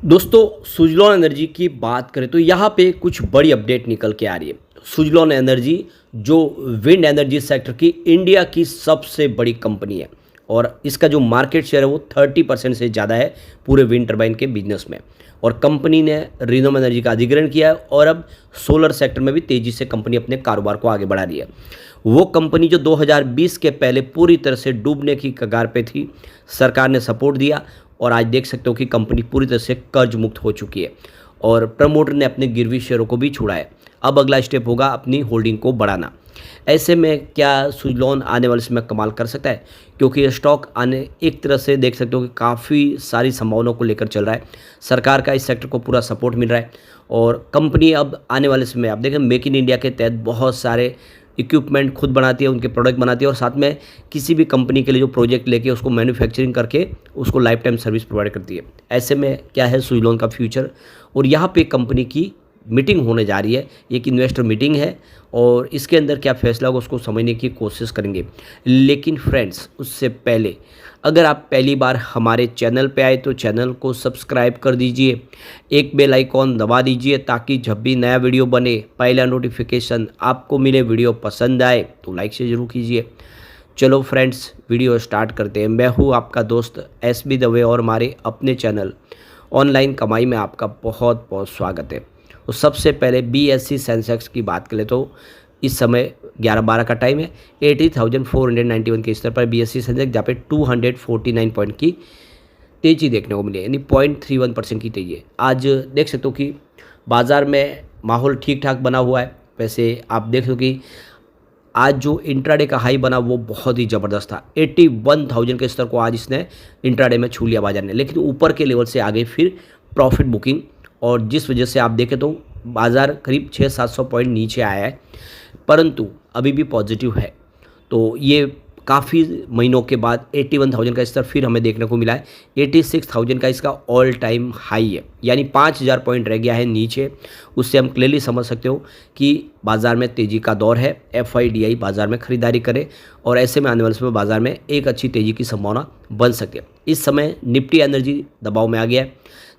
दोस्तों सुजलॉन एनर्जी की बात करें तो यहाँ पे कुछ बड़ी अपडेट निकल के आ रही है। सुजलॉन एनर्जी जो विंड एनर्जी सेक्टर की इंडिया की सबसे बड़ी कंपनी है और इसका जो मार्केट शेयर है वो 30% से ज़्यादा है पूरे विंड टर्बाइन के बिजनेस में। और कंपनी ने रिनोम एनर्जी का अधिग्रहण किया है और अब सोलर सेक्टर में भी तेज़ी से कंपनी अपने कारोबार को आगे बढ़ा रही है। वो कंपनी जो 2020 के पहले पूरी तरह से डूबने की कगार पे थी, सरकार ने सपोर्ट दिया और आज देख सकते हो कि कंपनी पूरी तरह से कर्ज मुक्त हो चुकी है और प्रमोटर ने अपने गिरवी शेयरों को भी छुड़ा है। अब अगला स्टेप होगा अपनी होल्डिंग को बढ़ाना। ऐसे में क्या सुजलॉन आने वाले समय कमाल कर सकता है, क्योंकि ये स्टॉक आने एक तरह से देख सकते हो कि काफ़ी सारी संभावनाओं को लेकर चल रहा है। सरकार का इस सेक्टर को पूरा सपोर्ट मिल रहा है और कंपनी अब आने वाले समय आप देखें मेक इन इंडिया के तहत बहुत सारे इक्विपमेंट खुद बनाती है, उनके प्रोडक्ट बनाती है और साथ में किसी भी कंपनी के लिए जो प्रोजेक्ट लेके उसको मैन्युफैक्चरिंग करके उसको लाइफ टाइम सर्विस प्रोवाइड करती है। ऐसे में क्या है सुजलॉन का फ्यूचर, और यहाँ पे कंपनी की मीटिंग होने जा रही है, एक इन्वेस्टर मीटिंग है और इसके अंदर क्या फैसला होगा उसको समझने की कोशिश करेंगे। लेकिन फ्रेंड्स उससे पहले अगर आप पहली बार हमारे चैनल पे आए तो चैनल को सब्सक्राइब कर दीजिए, एक बेल आइकॉन दबा दीजिए ताकि जब भी नया वीडियो बने पहला नोटिफिकेशन आपको मिले। वीडियो पसंद आए तो लाइक से ज़रूर कीजिए। चलो फ्रेंड्स वीडियो स्टार्ट करते हैं। मैं हूँ आपका दोस्त SB दवे और हमारे अपने चैनल ऑनलाइन कमाई में आपका बहुत बहुत स्वागत है। तो सबसे पहले BSE सेंसेक्स की बात करें तो इस समय 11-12 का टाइम है, 80,491 के स्तर पर BSE सेंसेक्स जहाँ पे 249 पॉइंट की तेज़ी देखने को मिली है, यानी 0.31% की तेज़ी है। आज देख सकते हो कि बाज़ार में माहौल ठीक ठाक बना हुआ है। वैसे आप देख सकते हो कि आज जो इंट्राडे का हाई बना वो बहुत ही ज़बरदस्त था। 81,000 के स्तर को आज इसने इंट्राडे में छू लिया बाजार ने, लेकिन ऊपर के लेवल से आगे फिर प्रॉफिट बुकिंग, और जिस वजह से आप देखें तो बाज़ार करीब 600-700 पॉइंट नीचे आया है, परंतु अभी भी पॉजिटिव है। तो ये काफ़ी महीनों के बाद 81,000 का स्तर फिर हमें देखने को मिला है। 86,000 का इसका ऑल टाइम हाई है, यानी 5,000 पॉइंट रह गया है नीचे। उससे हम क्लियरली समझ सकते हो कि बाज़ार में तेज़ी का दौर है। FIDI बाज़ार में ख़रीदारी करे और ऐसे में आने वाले समय बाज़ार में एक अच्छी तेज़ी की संभावना बन सके। इस समय निफ्टी एनर्जी दबाव में आ गया है,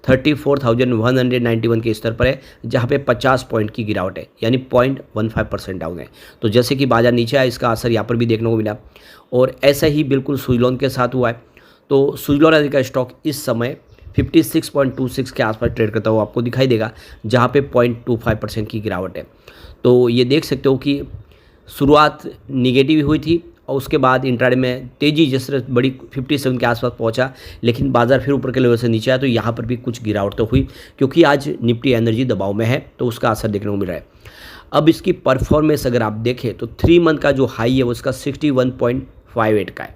34,191 के स्तर पर है, जहाँ पे 50 पॉइंट की गिरावट है, यानी 0.15% डाउन है। तो जैसे कि बाजार नीचे आया इसका असर यहाँ पर भी देखने को मिला और ऐसा ही बिल्कुल सुजलॉन के साथ हुआ है। तो सुजलॉन एनर्जी का स्टॉक इस समय 56.26 के आसपास ट्रेड करता हुआ आपको दिखाई देगा, जहाँ पे 0.25% की गिरावट है। तो ये देख सकते हो कि शुरुआत निगेटिव हुई थी और उसके बाद इंट्राडे में तेज़ी जिस तरह बड़ी 57 के आसपास पहुंचा, लेकिन बाजार फिर ऊपर के लेवल से नीचे आया। तो यहाँ पर भी कुछ गिरावट तो हुई, क्योंकि आज निफ्टी एनर्जी दबाव में है तो उसका असर देखने को मिल रहा है। अब इसकी परफॉर्मेंस अगर आप देखें तो 3 मंथ का जो हाई है वो इसका 61.58 का है,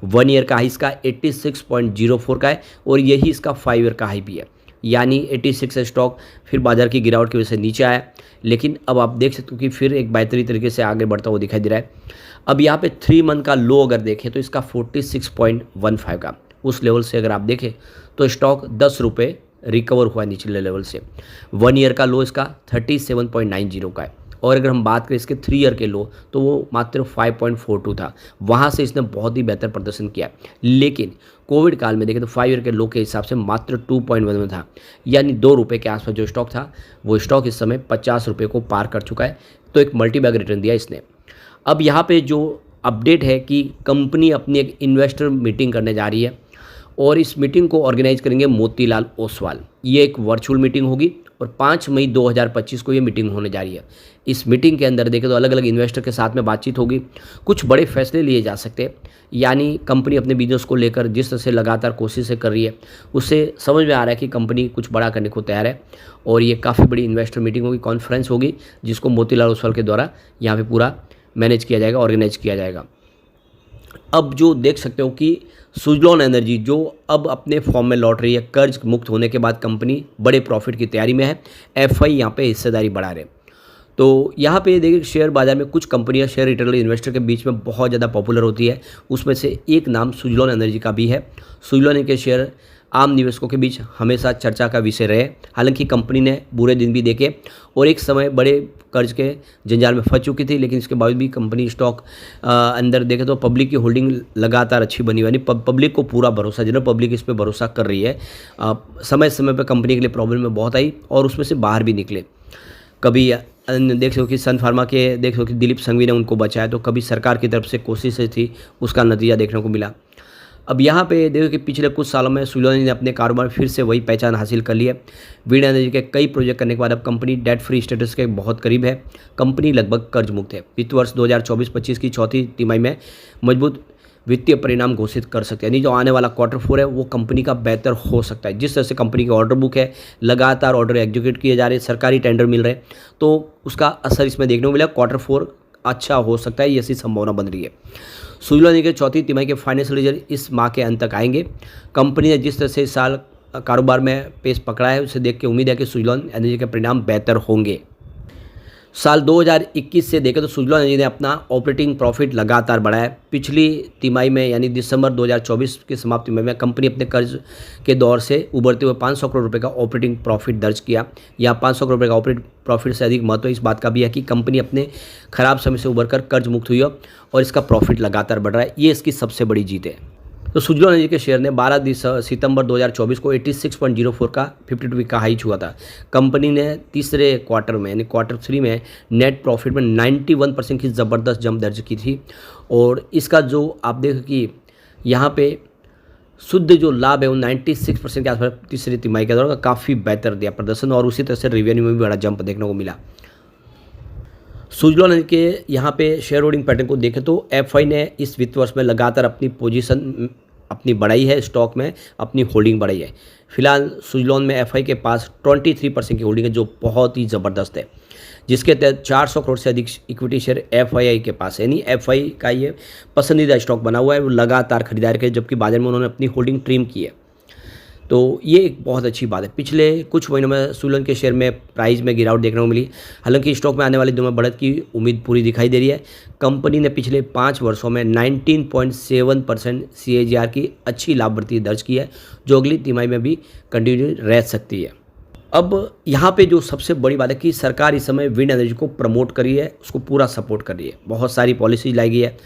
1 ईयर का हाई इसका 86.04 का है और यही इसका 5 ईयर का हाई भी है, यानी 86 से स्टॉक फिर बाजार की गिरावट की वजह से नीचे आया, लेकिन अब आप देख सकते हो कि फिर एक बेहतरीन तरीके से आगे बढ़ता हुआ दिखाई दे रहा है। अब यहाँ पे 3 मंथ का लो अगर देखें तो इसका 46.15 का, उस लेवल से अगर आप देखें तो स्टॉक 10 रुपये रिकवर हुआ निचले लेवल से। 1 ईयर का लो इसका 37.90 का है और अगर हम बात करें इसके 3 ईयर के लो तो वो मात्र 5.42 था। वहाँ से इसने बहुत ही बेहतर प्रदर्शन किया, लेकिन कोविड काल में देखें तो 5 ईयर के लो के हिसाब से मात्र 2.1 में था, यानी 2 रुपये के आसपास जो स्टॉक था वो स्टॉक इस समय 50 रुपये को पार कर चुका है। तो एक मल्टीबैग रिटर्न दिया इसने। अब यहाँ पे जो अपडेट है कि कंपनी अपनी एक इन्वेस्टर मीटिंग करने जा रही है और इस मीटिंग को ऑर्गेनाइज करेंगे मोतीलाल ओसवाल। ये एक वर्चुअल मीटिंग होगी और 5 मई 2025 को ये मीटिंग होने जा रही है। इस मीटिंग के अंदर देखें तो अलग अलग इन्वेस्टर के साथ में बातचीत होगी, कुछ बड़े फैसले लिए जा सकते हैं, यानी कंपनी अपने बिजनेस को लेकर जिस तरह से लगातार कोशिशें कर रही है उससे समझ में आ रहा है कि कंपनी कुछ बड़ा करने को तैयार है और ये काफ़ी बड़ी इन्वेस्टर मीटिंग होगी, कॉन्फ्रेंस होगी, जिसको मोतीलाल ओसवाल के द्वारा यहाँ पर पूरा मैनेज किया जाएगा, ऑर्गेनाइज किया जाएगा। अब जो देख सकते हो कि सुजलॉन एनर्जी जो अब अपने फॉर्म में लौट रही है, कर्ज मुक्त होने के बाद कंपनी बड़े प्रॉफिट की तैयारी में है, FI यहाँ पे हिस्सेदारी बढ़ा रहे। तो यहाँ पे देखिए शेयर बाजार में कुछ कंपनियाँ शेयर रिटेलर इन्वेस्टर के बीच में बहुत ज़्यादा पॉपुलर होती है, उसमें से एक नाम सुजलॉन एनर्जी का भी है। सुजलॉन के शेयर आम निवेशकों के बीच हमेशा चर्चा का विषय रहे। हालांकि कंपनी ने बुरे दिन भी देखे और एक समय बड़े कर्ज के जंजाल में फंस चुकी थी, लेकिन इसके बावजूद भी कंपनी स्टॉक अंदर देखें तो पब्लिक की होल्डिंग लगातार अच्छी बनी हुई, यानी पब्लिक को पूरा भरोसा, जनरल पब्लिक इस पर भरोसा कर रही है। समय समय पर कंपनी के लिए प्रॉब्लम में बहुत आई और उसमें से बाहर भी निकले। कभी देख सको कि सन फार्मा के देख सको कि दिलीप संघवी ने उनको बचाया, तो कभी सरकार की तरफ से कोशिशें थी, उसका नतीजा देखने को मिला। अब यहाँ पे देखो कि पिछले कुछ सालों में सुजलॉन ने अपने कारोबार फिर से वही पहचान हासिल कर ली है। विंड एनर्जी के कई प्रोजेक्ट करने के बाद अब कंपनी डेट फ्री स्टेटस के बहुत करीब है। कंपनी लगभग कर्ज मुक्त है। वित्त वर्ष 2024-25 की चौथी तिमाही में मजबूत वित्तीय परिणाम घोषित कर सकते हैं, यानी जो आने वाला Q4 है वो कंपनी का बेहतर हो सकता है। जिस तरह से कंपनी की ऑर्डर बुक है, लगातार ऑर्डर एग्जीक्यूट किए जा रहे हैं, सरकारी टेंडर मिल रहे हैं, तो उसका असर इसमें देखने को मिला। Q4 अच्छा हो सकता है, ये ऐसी संभावना बन रही है। सुजलॉन के चौथी तिमाही के फाइनेंशियल रिजल्ट इस माह के अंत तक आएंगे। कंपनी ने जिस तरह से इस साल कारोबार में पेस पकड़ा है, उसे देख के उम्मीद है कि सुजलॉन एनर्जी के परिणाम बेहतर होंगे। साल 2021 से देखें तो सुजलॉन एनर्जी ने अपना ऑपरेटिंग प्रॉफिट लगातार बढ़ाया है। पिछली तिमाही में यानी दिसंबर 2024 की समाप्ति में कंपनी अपने कर्ज के दौर से उभरते हुए 500 करोड़ रुपए का ऑपरेटिंग प्रॉफिट दर्ज किया। या 500 करोड़ रुपए का ऑपरेटिंग प्रॉफिट से अधिक महत्व इस बात का भी है कि कंपनी अपने खराब समय से उभरकर कर्ज मुक्त हुई है और इसका प्रॉफिट लगातार बढ़ रहा है। ये इसकी सबसे बड़ी जीत है। तो सुजलॉन एनर्जी के शेयर ने 12 सितंबर 2024 को 86.04 का 52 वीक का हाई छुआ था। कंपनी ने तीसरे क्वार्टर में यानी Q3 में नेट प्रॉफिट में 91% की ज़बरदस्त जंप दर्ज की थी और इसका जो आप देखो कि यहाँ पे शुद्ध जो लाभ है वो 96% के आसपास तीसरी तिमाही के दौरान काफ़ी बेहतर दिया प्रदर्शन और उसी तरह से रेवेन्यू में भी बड़ा जंप देखने को मिला। सुजलॉन के यहाँ पे शेयर होल्डिंग पैटर्न को देखें तो एफआई ने इस वित्त वर्ष में लगातार अपनी पोजीशन अपनी बढ़ाई है, स्टॉक में अपनी होल्डिंग बढ़ाई है। फिलहाल सुजलॉन में एफआई के पास 23% की होल्डिंग है, जो बहुत ही ज़बरदस्त है, जिसके तहत 400 करोड़ से अधिक इक्विटी शेयर एफआई के पास है। यानी एफआई का ये पसंदीदा स्टॉक बना हुआ है, वो लगातार खरीदार के, जबकि बाजार में उन्होंने अपनी होल्डिंग ट्रिम की है, तो ये एक बहुत अच्छी बात है। पिछले कुछ महीनों में सुजलॉन के शेयर में प्राइस में गिरावट देखने को मिली। हालांकि स्टॉक में आने वाले दिनों में बढ़त की उम्मीद पूरी दिखाई दे रही है। कंपनी ने पिछले 5 वर्षों में 19.7% CAGR की अच्छी लाभ वृद्धि दर्ज की है, जो अगली तिमाही में भी कंटिन्यू रह सकती है। अब यहाँ पे जो सबसे बड़ी बात है कि सरकार इस समय विंड एनर्जी को प्रमोट कर रही है, उसको पूरा सपोर्ट कर रही है, बहुत सारी पॉलिसी लाई गई है।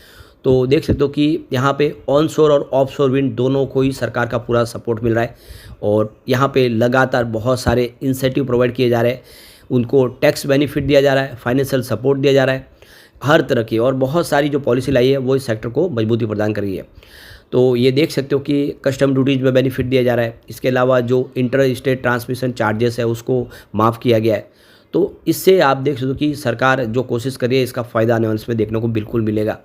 तो देख सकते हो कि यहाँ पे ऑनशोर और ऑफशोर विंड दोनों को ही सरकार का पूरा सपोर्ट मिल रहा है और यहाँ पे लगातार बहुत सारे इंसेंटिव प्रोवाइड किए जा रहे हैं, उनको टैक्स बेनिफिट दिया जा रहा है, फाइनेंशियल सपोर्ट दिया जा रहा है, हर तरह की और बहुत सारी जो पॉलिसी लाई है वो इस सेक्टर को मजबूती प्रदान कर रही है। तो ये देख सकते हो कि कस्टम ड्यूटीज़ में बेनिफिट दिया जा रहा है। इसके अलावा जो इंटर स्टेट ट्रांसमिशन चार्जेस है उसको माफ़ किया गया है। तो इससे आप देख सकते हो कि सरकार जो कोशिश कर रही है, इसका फ़ायदा आने वाले में देखने को बिल्कुल मिलेगा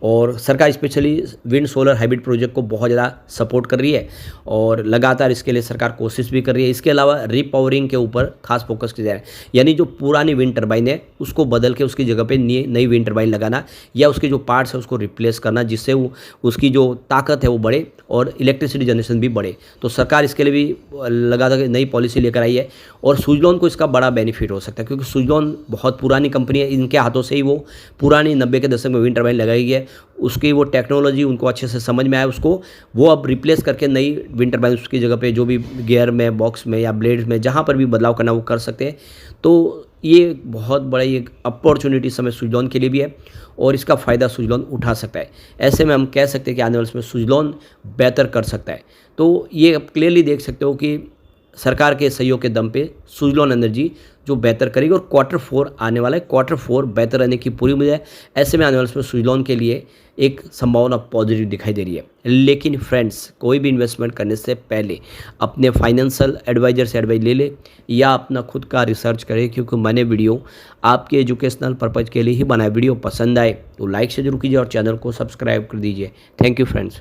और सरकार specially wind solar hybrid project को बहुत ज़्यादा सपोर्ट कर रही है और लगातार इसके लिए सरकार कोशिश भी कर रही है। इसके अलावा रिपावरिंग के ऊपर खास फोकस किया जा रहा है, यानी जो पुरानी विंड टर्बाइन है उसको बदल के उसकी जगह पे नई विंड टर्बाइन लगाना या उसके जो पार्ट्स है उसको रिप्लेस करना, जिससे वो उसकी जो ताकत है वो बढ़े और इलेक्ट्रिसिटी जनरेशन भी बढ़े। तो सरकार इसके लिए भी लगातार नई पॉलिसी लेकर आई है और सुजलॉन को इसका बड़ा बेनिफिट हो सकता है, क्योंकि सुजलॉन बहुत पुरानी कंपनी है, इनके हाथों से ही वो पुरानी 90 के दशक में विंड टर्बाइन लगाई गई है, उसकी वो टेक्नोलॉजी उनको अच्छे से समझ में आया, उसको वो अब रिप्लेस करके नई विंड टर्बाइन उसकी जगह पे जो भी गियर में, बॉक्स में या ब्लेड्स में जहाँ पर भी बदलाव करना वो कर सकते हैं। तो ये बहुत बड़ा एक अपॉर्चुनिटी समय सुजलॉन के लिए भी है और इसका फ़ायदा सुजलॉन उठा सकता है। ऐसे में हम कह सकते हैं कि आने वाले समय सुजलॉन बेहतर कर सकता है। तो ये आप क्लियरली देख सकते हो कि सरकार के सहयोग के दम पे सुजलॉन एनर्जी जो बेहतर करेगी और Q4 आने वाला है, Q4 बेहतर रहने की पूरी उम्मीद है। ऐसे में आने वाले समय सुजलॉन के लिए एक संभावना पॉजिटिव दिखाई दे रही है। लेकिन फ्रेंड्स, कोई भी इन्वेस्टमेंट करने से पहले अपने फाइनेंशियल एडवाइजर से एडवाइस ले ले या अपना खुद का रिसर्च करें, क्योंकि मैंने वीडियो आपके एजुकेशनल पर्पज़ के लिए ही बनाया। वीडियो पसंद आए तो लाइक से जरूर कीजिए और चैनल को सब्सक्राइब कर दीजिए। Thank you friends.